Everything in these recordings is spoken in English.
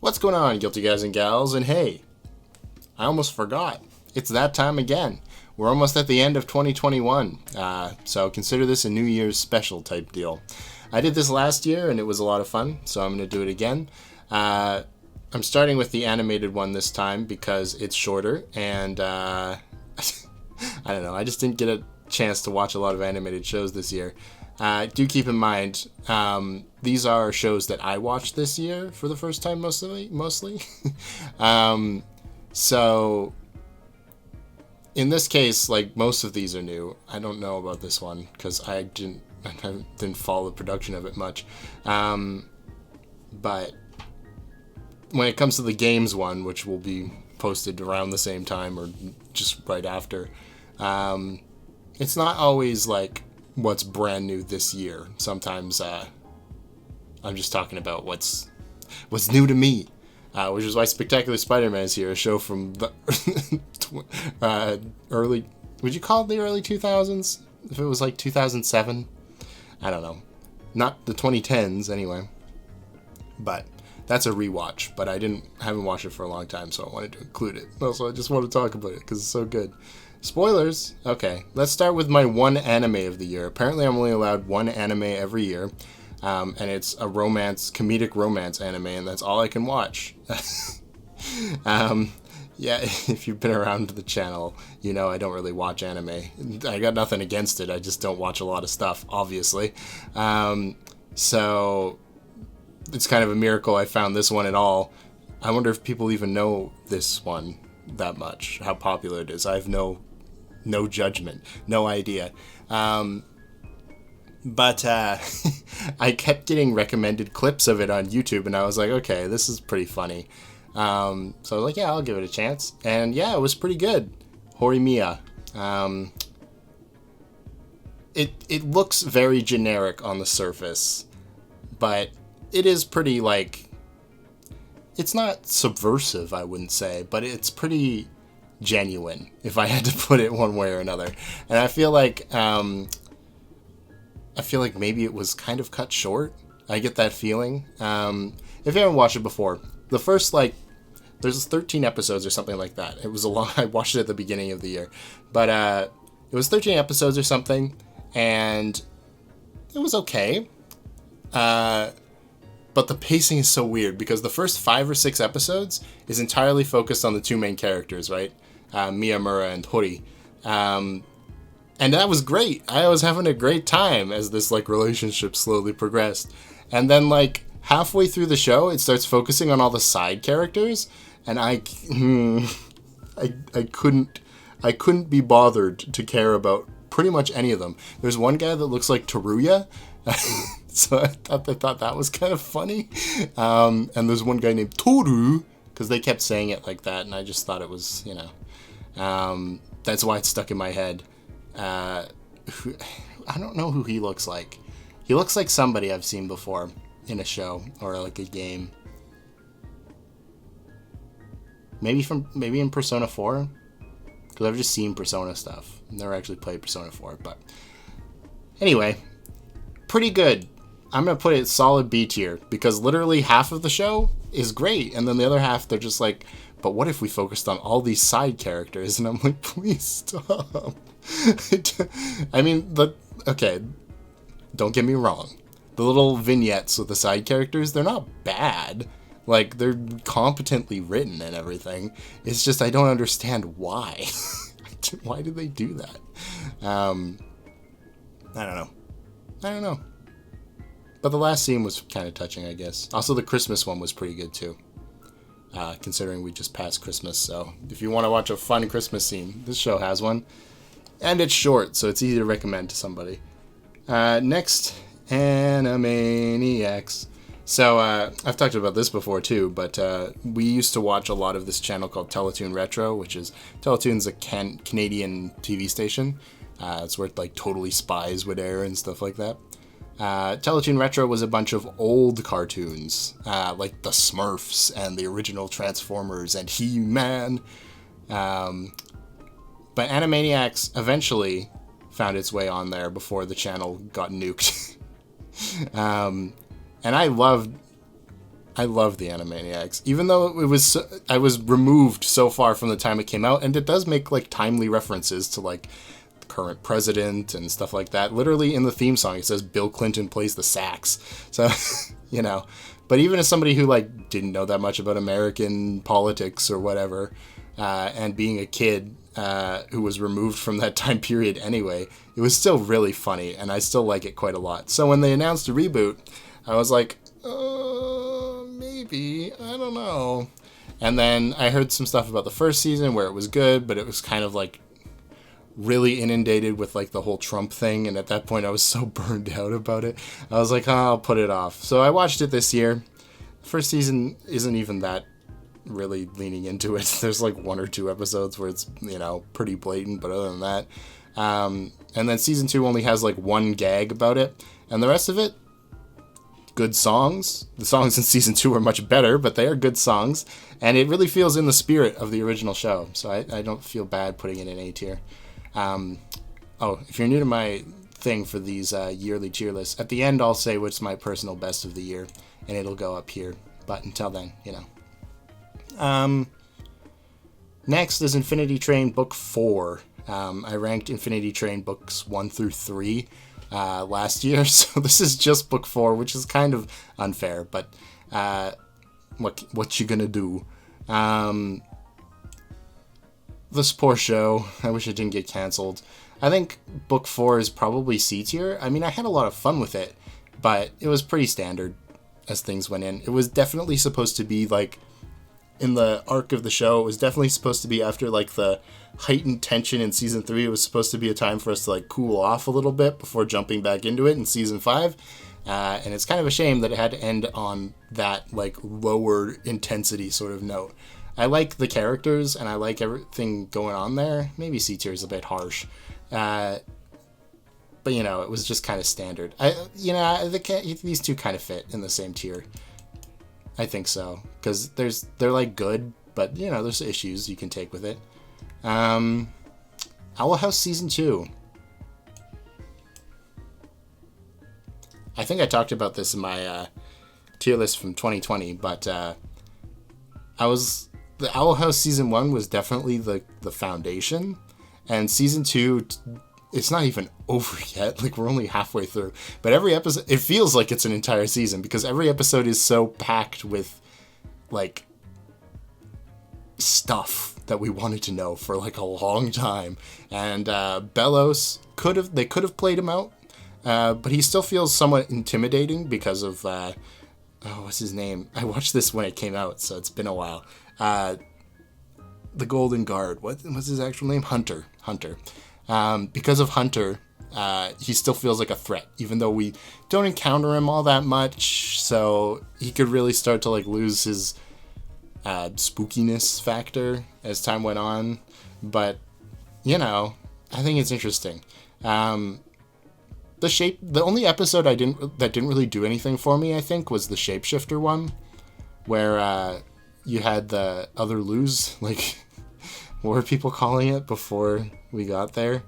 What's going on, guilty guys and gals? And hey, I almost forgot. It's that time again. We're almost at the end of 2021, so consider this a New Year's special type deal. I did this last year and it was a lot of fun, so I'm going to do it again. I'm starting with the animated one this time because it's shorter and I don't know, I just didn't get a chance to watch a lot of animated shows this year. Do keep in mind, these are shows that I watched this year for the first time mostly. So in this case, like, most of these are new. I don't know about this one because I didn't follow the production of it much. But when it comes to the games one, which will be posted around the same time or just right after, it's not always like what's brand new this year. Sometimes I'm just talking about what's new to me, which is why Spectacular Spider-Man is here, a show from the early, would you call it the early 2000s? If it was like 2007? I don't know. Not the 2010s anyway. But that's a rewatch, but I haven't watched it for a long time, so I wanted to include it. Also, I just want to talk about it because it's so good. Spoilers. Okay, let's start with my one anime of the year. Apparently, I'm only allowed one anime every year, and it's a comedic romance anime, and that's all I can watch. Yeah, if you've been around the channel, you know I don't really watch anime. I got nothing against it. I just don't watch a lot of stuff, obviously. So it's kind of a miracle I found this one at all. I wonder if people even know this one that much, how popular it is. I have no judgment, no idea. But I kept getting recommended clips of it on YouTube, and I was like, okay, this is pretty funny. So I was like, yeah, I'll give it a chance. And yeah, it was pretty good. Horimiya. It looks very generic on the surface, but it is pretty, like, it's not subversive, I wouldn't say, but it's pretty genuine, if I had to put it one way or another. And I feel like maybe it was kind of cut short. I get that feeling. If you haven't watched it before, the first, like, there's 13 episodes or something like that. It was a long. I watched it at the beginning of the year, but it was 13 episodes or something, and it was okay. But the pacing is so weird because the first 5 or 6 episodes is entirely focused on the two main characters, right? Miyamura and Hori. And that was great. I was having a great time as this, like, relationship slowly progressed. And then, like, halfway through the show, it starts focusing on all the side characters, and I couldn't be bothered to care about pretty much any of them. There's one guy that looks like Teruya. So I thought that was kind of funny. And there's one guy named Toru, because they kept saying it like that, and I just thought it was, you know, that's why it's stuck in my head. I don't know who he looks like. He looks like somebody I've seen before in a show or like a game. Maybe in Persona 4, because I've just seen Persona stuff. Never actually played Persona 4, but anyway, pretty good. I'm going to put it solid B tier because literally half of the show is great, and then the other half, they're just like, but what if we focused on all these side characters? And I'm like, please stop. I mean, okay, don't get me wrong. The little vignettes with the side characters, they're not bad. Like, they're competently written and everything. It's just I don't understand why. Why do they do that? I don't know. But the last scene was kind of touching, I guess. Also, the Christmas one was pretty good, too. Considering we just passed Christmas. So, if you want to watch a fun Christmas scene, this show has one. And it's short, so it's easy to recommend to somebody. Next, Animaniacs. So, I've talked about this before, too, but we used to watch a lot of this channel called Teletoon Retro, which is, Teletoon's a Canadian TV station. It's where, like, Totally Spies would air and stuff like that. Teletoon Retro was a bunch of old cartoons, like the Smurfs and the original Transformers and He-Man. But Animaniacs eventually found its way on there before the channel got nuked. And I loved I love the Animaniacs, even though I was removed so far from the time it came out, and it does make like timely references to like the current president and stuff like that. Literally in the theme song, it says Bill Clinton plays the sax. So, you know, but even as somebody who like didn't know that much about American politics or whatever, and being a kid who was removed from that time period anyway, it was still really funny, and I still like it quite a lot. So when they announced a reboot, I was like, maybe, I don't know. And then I heard some stuff about the first season where it was good, but it was kind of like really inundated with like the whole Trump thing, and at that point I was so burned out about it. I was like, I'll put it off. So I watched it this year. First season isn't even that really leaning into it. There's like 1 or 2 episodes where it's, you know, pretty blatant, but other than that, and then season 2 only has like 1 gag about it, and the rest of it, good songs. The songs in season 2 are much better, but they are good songs, and it really feels in the spirit of the original show, so I don't feel bad putting it in A tier. If you're new to my thing for these yearly tier lists, at the end I'll say what's my personal best of the year, and it'll go up here, but until then, you know. Next is Infinity Train Book 4. I ranked Infinity Train books 1 through 3 last year, so this is just book 4, which is kind of unfair, but what you gonna do? This poor show, I wish it didn't get canceled. I think book 4 is probably C tier. I mean, I had a lot of fun with it, but it was pretty standard as things went in. It was definitely supposed to be like, in the arc of the show, it was definitely supposed to be after like the heightened tension in season 3. It was supposed to be a time for us to like cool off a little bit before jumping back into it in season 5. And it's kind of a shame that it had to end on that like lower intensity sort of note. I like the characters and I like everything going on there. Maybe C tier is a bit harsh. But you know, it was just kind of standard. These two kind of fit in the same tier. I think so, because they're like good, but you know, there's issues you can take with it. Owl House season 2. I think I talked about this in my tier list from 2020, but the Owl House season 1 was definitely the foundation, and season 2, it's not even over yet. Like, we're only halfway through. But every episode, it feels like it's an entire season because every episode is so packed with, like, stuff that we wanted to know for, like, a long time. And Bellows, they could have played him out, but he still feels somewhat intimidating because of, what's his name? I watched this when it came out, so it's been a while. The Golden Guard. What's his actual name? Hunter. Because of Hunter, he still feels like a threat, even though we don't encounter him all that much, so he could really start to like lose his spookiness factor as time went on. But, you know, I think it's interesting. The only episode that didn't really do anything for me, I think, was the Shapeshifter one, where you had the other Luz, like, what were people calling it before we got there?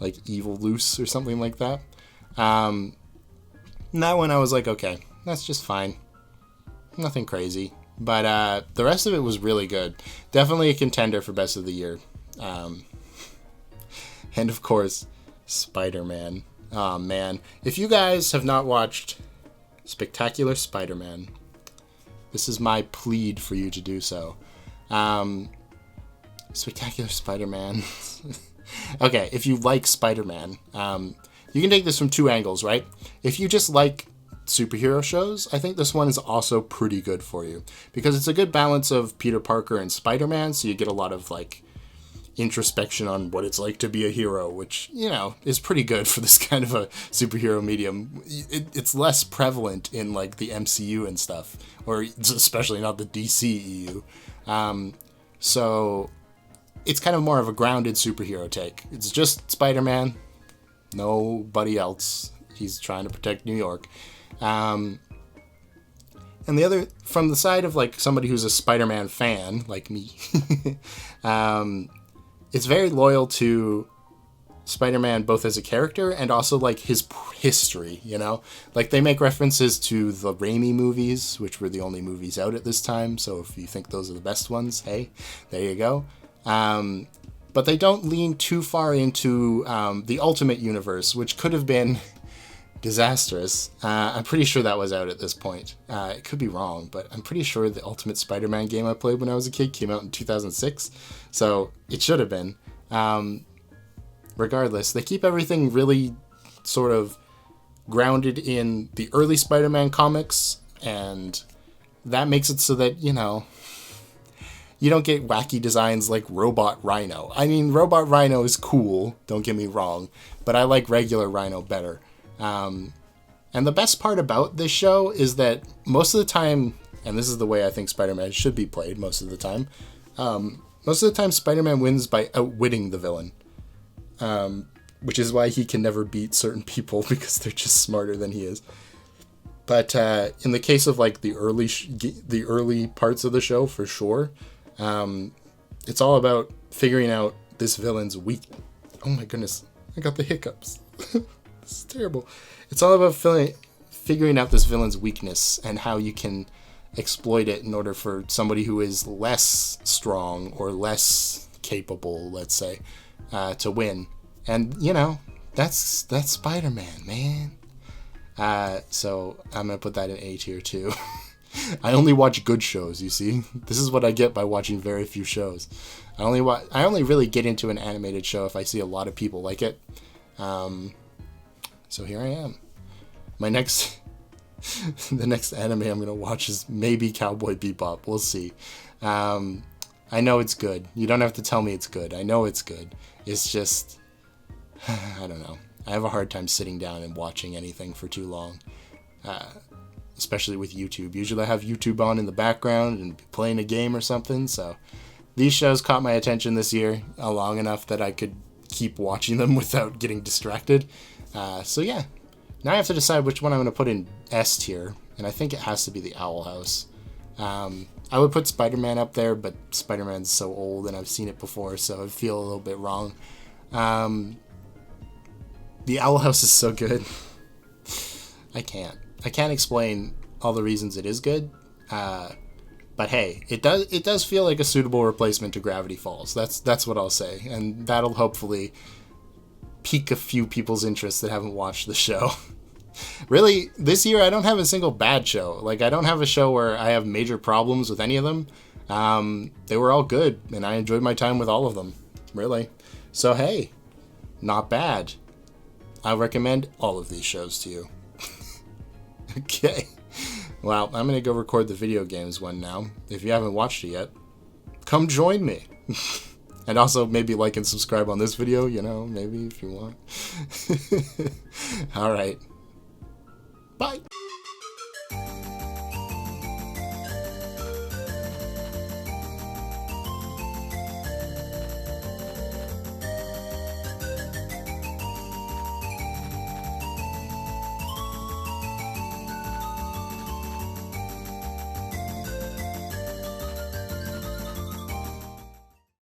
Like Evil Loose or something like that. And that one I was like, okay, that's just fine. Nothing crazy. But the rest of it was really good. Definitely a contender for best of the year. And of course, Spider-Man. Oh man. If you guys have not watched Spectacular Spider-Man, this is my plead for you to do so. Spectacular Spider-Man. Okay, if you like Spider-Man, you can take this from 2 angles, right? If you just like superhero shows, I think this one is also pretty good for you, because it's a good balance of Peter Parker and Spider-Man, so you get a lot of like introspection on what it's like to be a hero, which, you know, is pretty good for this kind of a superhero medium. It's less prevalent in like the MCU and stuff, or especially not the DCEU. So it's kind of more of a grounded superhero take. It's just Spider-Man, nobody else. He's trying to protect New York. And the other, from the side of like somebody who's a Spider-Man fan, like me, it's very loyal to Spider-Man both as a character and also like his history, you know? Like they make references to the Raimi movies, which were the only movies out at this time. So if you think those are the best ones, hey, there you go. But they don't lean too far into the Ultimate Universe, which could have been disastrous. I'm pretty sure that was out at this point. It could be wrong, but I'm pretty sure the Ultimate Spider-Man game I played when I was a kid came out in 2006. So it should have been. Regardless, they keep everything really sort of grounded in the early Spider-Man comics, and that makes it so that, you know, you don't get wacky designs like Robot Rhino. I mean, Robot Rhino is cool, don't get me wrong, but I like regular Rhino better. And the best part about this show is that most of the time, and this is the way I think Spider-Man should be played most of the time, most of the time Spider-Man wins by outwitting the villain. Which is why he can never beat certain people, because they're just smarter than he is. But in the case of like the early parts of the show, for sure, it's all about figuring out this villain's weak. Oh my goodness, I got the hiccups. This is terrible. It's all about figuring out this villain's weakness and how you can exploit it in order for somebody who is less strong or less capable, let's say, to win. And, you know, that's Spider-Man, man. So I'm going to put that in A tier too. I only watch good shows, you see. This is what I get by watching very few shows. I only really get into an animated show if I see a lot of people like it. So here I am. The next anime I'm going to watch is maybe Cowboy Bebop. We'll see. I know it's good. You don't have to tell me it's good. I know it's good. It's just, I don't know. I have a hard time sitting down and watching anything for too long, especially with YouTube. Usually I have YouTube on in the background and playing a game or something, so these shows caught my attention this year long enough that I could keep watching them without getting distracted. So yeah, now I have to decide which one I'm going to put in S tier, and I think it has to be the Owl House. I would put Spider-Man up there, but Spider-Man's so old and I've seen it before, so I feel a little bit wrong. The Owl House is so good. I can't explain all the reasons it is good. But hey, it does feel like a suitable replacement to Gravity Falls. That's what I'll say, and that'll hopefully pique a few people's interest that haven't watched the show. Really, this year I don't have a single bad show. Like, I don't have a show where I have major problems with any of them. They were all good, and I enjoyed my time with all of them, really. So hey, not bad. I recommend all of these shows to you. Okay. Well, I'm going to go record the video games one now. If you haven't watched it yet, come join me. And also maybe like and subscribe on this video, you know, maybe if you want. All right. Bye.